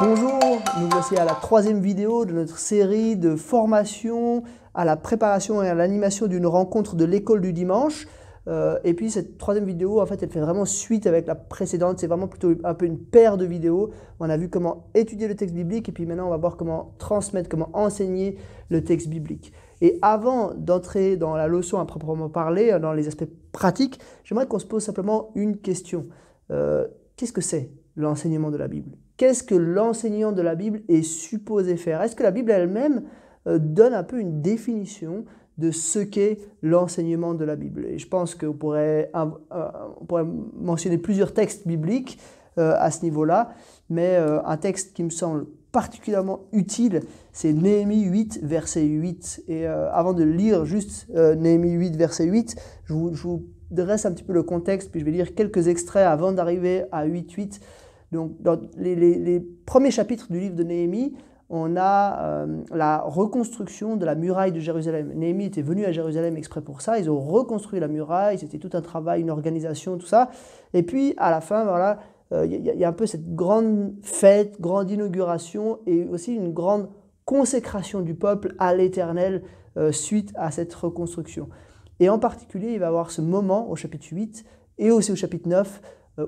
Bonjour, nous voici à la troisième vidéo de notre série de formation à la préparation et à l'animation d'une rencontre de l'école du dimanche. Et puis cette troisième vidéo, en fait, elle fait vraiment suite avec la précédente. C'est vraiment plutôt un peu une paire de vidéos. On a vu comment étudier le texte biblique et puis maintenant on va voir comment transmettre, comment enseigner le texte biblique. Et avant d'entrer dans la leçon à proprement parler, dans les aspects pratiques, j'aimerais qu'on se pose simplement une question. Qu'est-ce que c'est l'enseignement de la Bible? Qu'est-ce que l'enseignant de la Bible est supposé faire? Est-ce que la Bible elle-même donne un peu une définition de ce qu'est l'enseignement de la Bible? Et je pense qu'on pourrait mentionner plusieurs textes bibliques à ce niveau-là, mais un texte qui me semble particulièrement utile, c'est Néhémie 8, verset 8. Et avant de lire juste Néhémie 8, verset 8, je vous dresse un petit peu le contexte, puis je vais lire quelques extraits avant d'arriver à 8.8. Donc, dans les premiers chapitres du livre de Néhémie, on a la reconstruction de la muraille de Jérusalem. Néhémie était venu à Jérusalem exprès pour ça. Ils ont reconstruit la muraille, c'était tout un travail, une organisation, tout ça. Et puis, à la fin, voilà, y a un peu cette grande fête, grande inauguration et aussi une grande consécration du peuple à l'Éternel suite à cette reconstruction. Et en particulier, il va y avoir ce moment au chapitre 8 et aussi au chapitre 9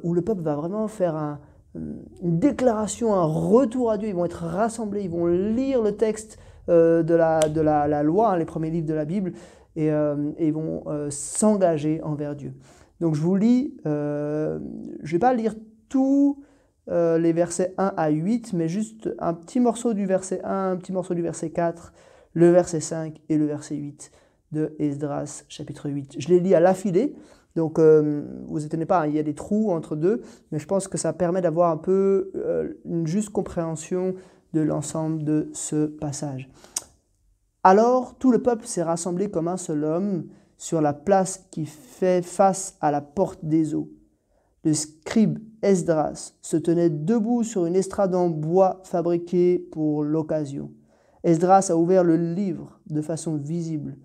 où le peuple va vraiment faire une déclaration, un retour à Dieu. Ils vont être rassemblés, ils vont lire le texte de la loi, les premiers livres de la Bible, et ils vont s'engager envers Dieu. Donc je vous lis, je ne vais pas lire tous les versets 1 à 8, mais juste un petit morceau du verset 1, un petit morceau du verset 4, le verset 5 et le verset 8 de Esdras, chapitre 8. Je les lis à l'affilée. Donc, vous étonnez pas, il y a des trous entre deux, mais je pense que ça permet d'avoir un peu une juste compréhension de l'ensemble de ce passage. Alors, tout le peuple s'est rassemblé comme un seul homme sur la place qui fait face à la porte des eaux. Le scribe Esdras se tenait debout sur une estrade en bois fabriquée pour l'occasion. Esdras a ouvert le livre de façon visible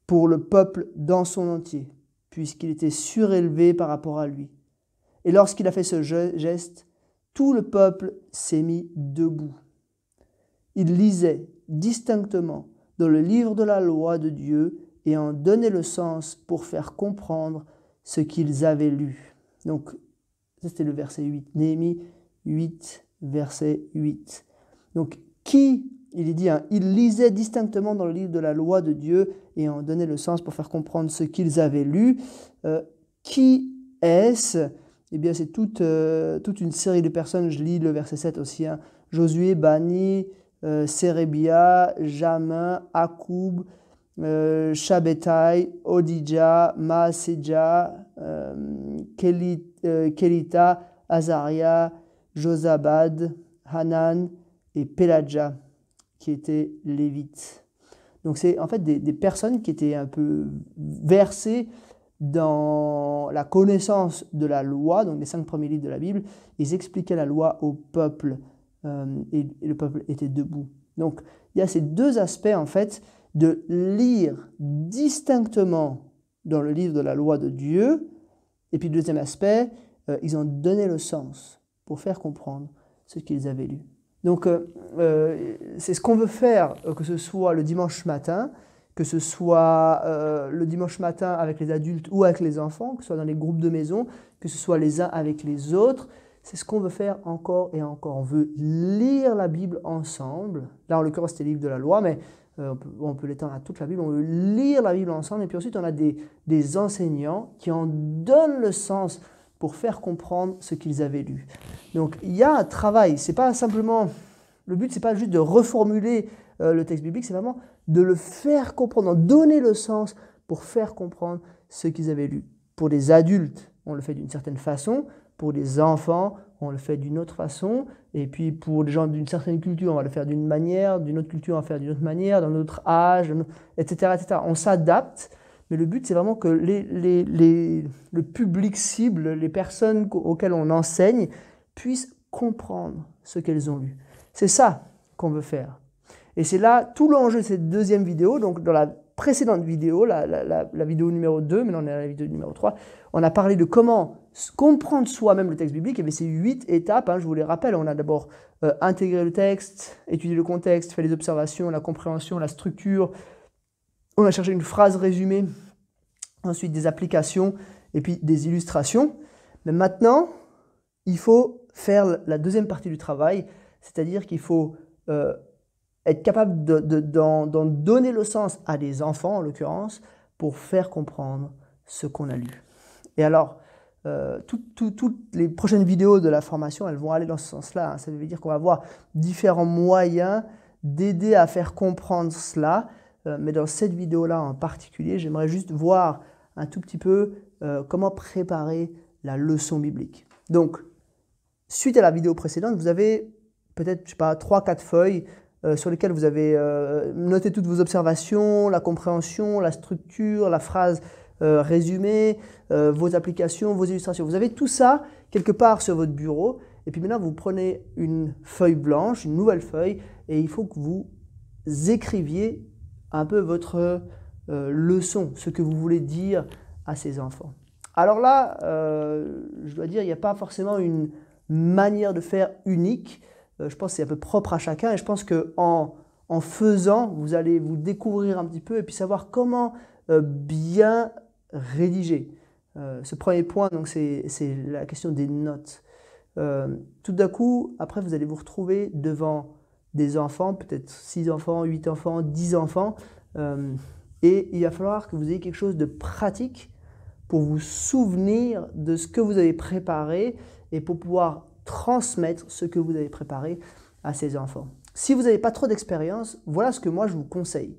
pour le peuple dans son entier, puisqu'il était surélevé par rapport à lui. Et lorsqu'il a fait ce geste, tout le peuple s'est mis debout. Il lisait distinctement dans le livre de la loi de Dieu et en donnait le sens pour faire comprendre ce qu'ils avaient lu. Donc, ça c'était le verset 8. Néhémie 8, verset 8. Donc, il est dit, il lisait distinctement dans le livre de la loi de Dieu et en donnait le sens pour faire comprendre ce qu'ils avaient lu. Qui est-ce? Eh bien, c'est toute une série de personnes. Je lis le verset 7 aussi. Josué, Bani, Sérébia, Jamin, Akoub, Shabbetai, Odija, Maaseja, Kelita, Azaria, Josabad, Hanan et Peladja, qui étaient lévites. Donc c'est en fait des personnes qui étaient un peu versées dans la connaissance de la loi, donc les 5 premiers livres de la Bible. Ils expliquaient la loi au peuple et le peuple était debout. Donc il y a ces deux aspects en fait de lire distinctement dans le livre de la loi de Dieu, et puis le deuxième aspect, ils ont donné le sens pour faire comprendre ce qu'ils avaient lu. Donc, c'est ce qu'on veut faire, que ce soit le dimanche matin, que ce soit le dimanche matin avec les adultes ou avec les enfants, que ce soit dans les groupes de maison, que ce soit les uns avec les autres. C'est ce qu'on veut faire encore et encore. On veut lire la Bible ensemble. Là, en l'occurrence, c'était le livre de la loi, mais on peut l'étendre à toute la Bible. On veut lire la Bible ensemble. Et puis ensuite, on a des enseignants qui en donnent le sens pour faire comprendre ce qu'ils avaient lu. Donc, il y a un travail. C'est pas simplement... Le but, c'est pas juste de reformuler le texte biblique, c'est vraiment de le faire comprendre, d'en donner le sens pour faire comprendre ce qu'ils avaient lu. Pour les adultes, on le fait d'une certaine façon. Pour les enfants, on le fait d'une autre façon. Et puis, pour les gens d'une certaine culture, on va le faire d'une manière. D'une autre culture, on va le faire d'une autre manière. Dans notre âge, etc., etc. On s'adapte. Mais le but, c'est vraiment que le public cible, les personnes auxquelles on enseigne, puissent comprendre ce qu'elles ont lu. C'est ça qu'on veut faire. Et c'est là tout l'enjeu de cette deuxième vidéo. Donc, dans la précédente vidéo, la vidéo numéro 2, maintenant on est à la vidéo numéro 3, on a parlé de comment comprendre soi-même le texte biblique. Il y avait ces 8 étapes, hein, je vous les rappelle. On a d'abord intégré le texte, étudié le contexte, fait les observations, la compréhension, la structure. On a cherché une phrase résumée, ensuite des applications et puis des illustrations. Mais maintenant, il faut faire la deuxième partie du travail, c'est-à-dire qu'il faut être capable d'en donner le sens à des enfants, en l'occurrence, pour faire comprendre ce qu'on a lu. Et alors, toutes les prochaines vidéos de la formation, elles vont aller dans ce sens-là, hein. Ça veut dire qu'on va avoir différents moyens d'aider à faire comprendre cela. Mais dans cette vidéo-là en particulier, j'aimerais juste voir un tout petit peu comment préparer la leçon biblique. Donc, suite à la vidéo précédente, vous avez peut-être, je sais pas, 3-4 feuilles sur lesquelles vous avez noté toutes vos observations, la compréhension, la structure, la phrase résumée, vos applications, vos illustrations. Vous avez tout ça quelque part sur votre bureau. Et puis maintenant, vous prenez une feuille blanche, une nouvelle feuille, et il faut que vous écriviez un peu votre leçon, ce que vous voulez dire à ces enfants. Alors là, je dois dire, il n'y a pas forcément une manière de faire unique. Je pense que c'est un peu propre à chacun, et je pense qu'en faisant, vous allez vous découvrir un petit peu et puis savoir comment bien rédiger. Ce premier point, donc, c'est la question des notes. Tout d'un coup, après, vous allez vous retrouver devant des enfants, peut-être 6 enfants, 8 enfants, 10 enfants, et il va falloir que vous ayez quelque chose de pratique pour vous souvenir de ce que vous avez préparé et pour pouvoir transmettre ce que vous avez préparé à ces enfants. Si vous n'avez pas trop d'expérience, voilà ce que moi je vous conseille.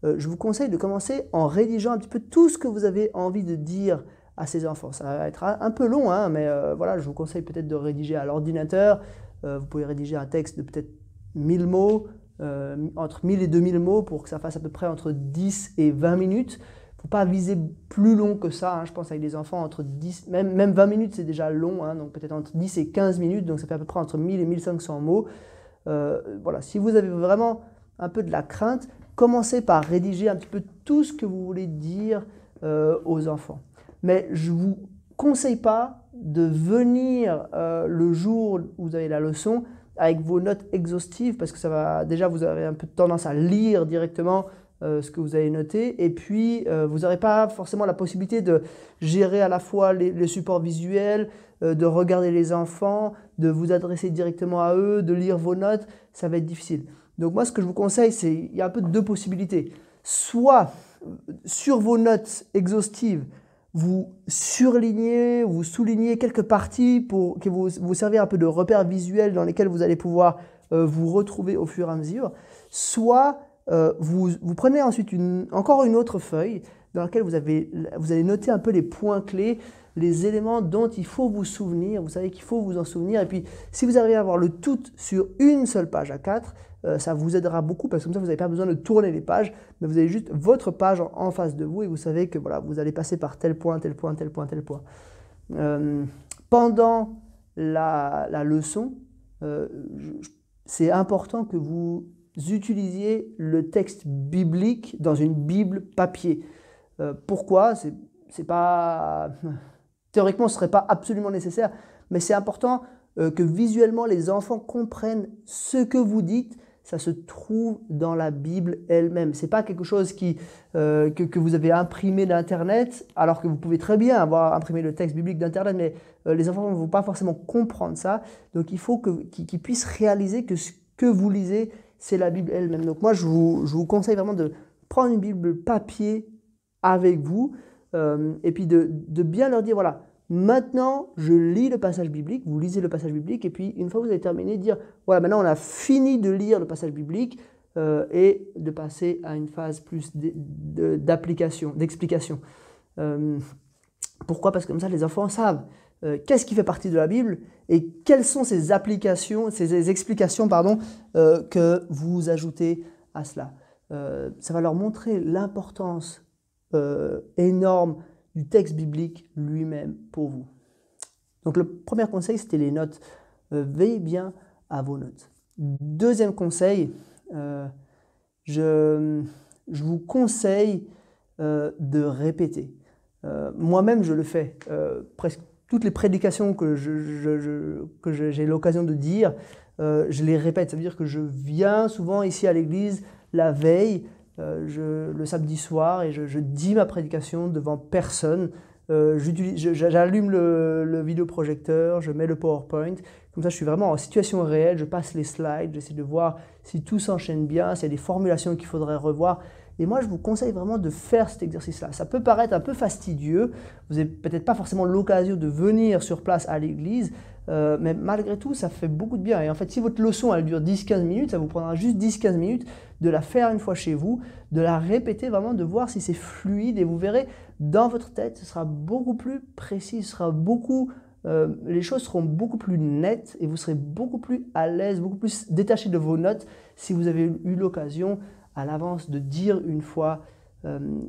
Je vous conseille de commencer en rédigeant un petit peu tout ce que vous avez envie de dire à ces enfants. Ça va être un peu long, hein, mais voilà, je vous conseille peut-être de rédiger à l'ordinateur. Vous pouvez rédiger un texte de peut-être 1000 mots, entre 1000 et 2000 mots pour que ça fasse à peu près entre 10 et 20 minutes. Il ne faut pas viser plus long que ça, hein. Je pense avec des enfants entre 10, même 20 minutes c'est déjà long, hein, donc peut-être entre 10 et 15 minutes, donc ça fait à peu près entre 1000 et 1500 mots. Voilà. Si vous avez vraiment un peu de la crainte, commencez par rédiger un petit peu tout ce que vous voulez dire aux enfants. Mais je ne vous conseille pas de venir le jour où vous avez la leçon avec vos notes exhaustives, parce que ça va, déjà vous avez un peu de tendance à lire directement ce que vous avez noté, et puis vous n'aurez pas forcément la possibilité de gérer à la fois les supports visuels, de regarder les enfants, de vous adresser directement à eux, de lire vos notes, ça va être difficile. Donc moi ce que je vous conseille, c'est, il y a un peu deux possibilités. Soit sur vos notes exhaustives, vous surlignez, vous soulignez quelques parties pour que vous servir un peu de repères visuels dans lesquels vous allez pouvoir vous retrouver au fur et à mesure. Soit vous prenez ensuite encore une autre feuille dans laquelle vous allez noter un peu les points clés, les éléments dont il faut vous souvenir. Vous savez qu'il faut vous en souvenir. Et puis, si vous arrivez à avoir le tout sur une seule page A4, ça vous aidera beaucoup parce que comme ça, vous n'avez pas besoin de tourner les pages, mais vous avez juste votre page en face de vous et vous savez que voilà, vous allez passer par tel point, tel point, tel point, tel point. Pendant la leçon, c'est important que vous utilisiez le texte biblique dans une Bible papier. Pourquoi? C'est pas... Théoriquement, ce ne serait pas absolument nécessaire, mais c'est important que visuellement les enfants comprennent ce que vous dites. Ça se trouve dans la Bible elle-même. Ce n'est pas quelque chose que vous avez imprimé d'Internet, alors que vous pouvez très bien avoir imprimé le texte biblique d'Internet, mais les enfants ne vont pas forcément comprendre ça. Donc il faut qu'ils puissent réaliser que ce que vous lisez, c'est la Bible elle-même. Donc moi, je vous conseille vraiment de prendre une Bible papier avec vous et puis de bien leur dire, voilà, maintenant, je lis le passage biblique, vous lisez le passage biblique, et puis une fois que vous avez terminé, dire, voilà, maintenant on a fini de lire le passage biblique et de passer à une phase plus d'application, d'explication. Pourquoi? Parce que comme ça, les enfants savent qu'est-ce qui fait partie de la Bible et quelles sont ces applications, ces explications, pardon, que vous ajoutez à cela. Ça va leur montrer l'importance énorme du texte biblique lui-même pour vous. Donc le premier conseil, c'était les notes. Veillez bien à vos notes. Deuxième conseil, je je vous conseille de répéter. Moi-même, je le fais. Presque toutes les prédications que j'ai l'occasion de dire, je les répète. Ça veut dire que je viens souvent ici à l'église la veille, le samedi soir, et je dis ma prédication devant personne. J'allume le vidéoprojecteur, je mets le PowerPoint. Comme ça, je suis vraiment en situation réelle. Je passe les slides, j'essaie de voir si tout s'enchaîne bien, s'il y a des formulations qu'il faudrait revoir. Et moi, je vous conseille vraiment de faire cet exercice-là. Ça peut paraître un peu fastidieux. Vous n'avez peut-être pas forcément l'occasion de venir sur place à l'église, mais malgré tout, ça fait beaucoup de bien. Et en fait, si votre leçon, elle dure 10-15 minutes, ça vous prendra juste 10-15 minutes de la faire une fois chez vous, de la répéter vraiment, de voir si c'est fluide. Et vous verrez, dans votre tête, ce sera beaucoup plus précis, les choses seront beaucoup plus nettes et vous serez beaucoup plus à l'aise, beaucoup plus détaché de vos notes si vous avez eu l'occasion à l'avance de dire une fois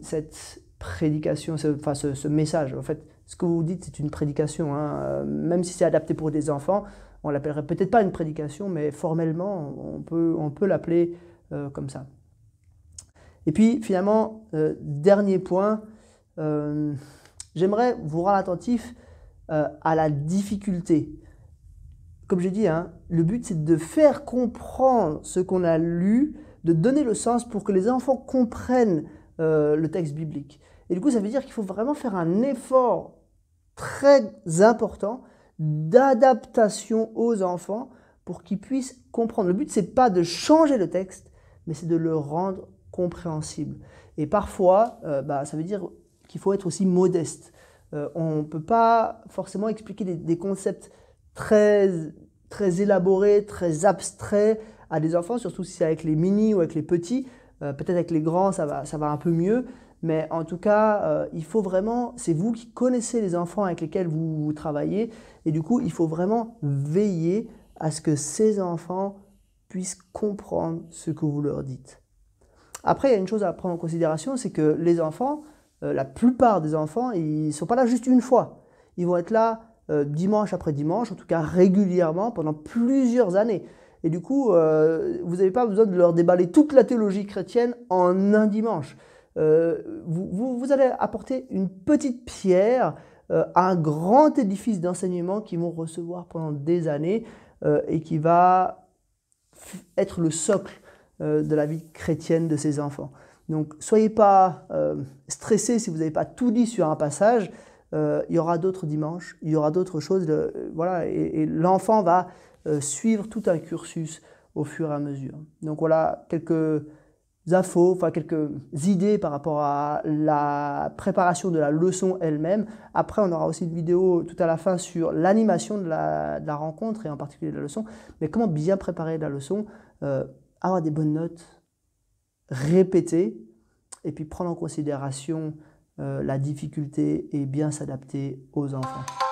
cette prédication, ce message. En fait, ce que vous dites, c'est une prédication. Hein. Même si c'est adapté pour des enfants, on l'appellerait peut-être pas une prédication, mais formellement, on peut l'appeler comme ça. Et puis, finalement, dernier point, j'aimerais vous rendre attentif à la difficulté. Comme j'ai dit, hein, le but, c'est de faire comprendre ce qu'on a lu, de donner le sens pour que les enfants comprennent le texte biblique. Et du coup, ça veut dire qu'il faut vraiment faire un effort très important d'adaptation aux enfants pour qu'ils puissent comprendre. Le but, c'est pas de changer le texte, mais c'est de le rendre compréhensible. Et parfois, ça veut dire qu'il faut être aussi modeste. On ne peut pas forcément expliquer des concepts très élaborés, très abstraits à des enfants, surtout si c'est avec les mini ou avec les petits. Peut-être avec les grands, ça va un peu mieux. Mais en tout cas, il faut vraiment, c'est vous qui connaissez les enfants avec lesquels vous travaillez. Et du coup, il faut vraiment veiller à ce que ces enfants puissent comprendre ce que vous leur dites. Après, il y a une chose à prendre en considération, c'est que les enfants, la plupart des enfants, ils ne sont pas là juste une fois. Ils vont être là dimanche après dimanche, en tout cas régulièrement, pendant plusieurs années. Et du coup, vous n'avez pas besoin de leur déballer toute la théologie chrétienne en un dimanche. Vous allez apporter une petite pierre à un grand édifice d'enseignement qu'ils vont recevoir pendant des années et qui va être le socle de la vie chrétienne de ces enfants. Donc, soyez pas stressés si vous n'avez pas tout dit sur un passage. Il y aura d'autres dimanches, il y aura d'autres choses. Voilà, et l'enfant va suivre tout un cursus au fur et à mesure. Donc voilà quelques infos, quelques idées par rapport à la préparation de la leçon elle-même. Après, on aura aussi une vidéo tout à la fin sur l'animation de la rencontre et en particulier de la leçon. Mais comment bien préparer la leçon, avoir des bonnes notes, répéter et puis prendre en considération la difficulté et bien s'adapter aux enfants.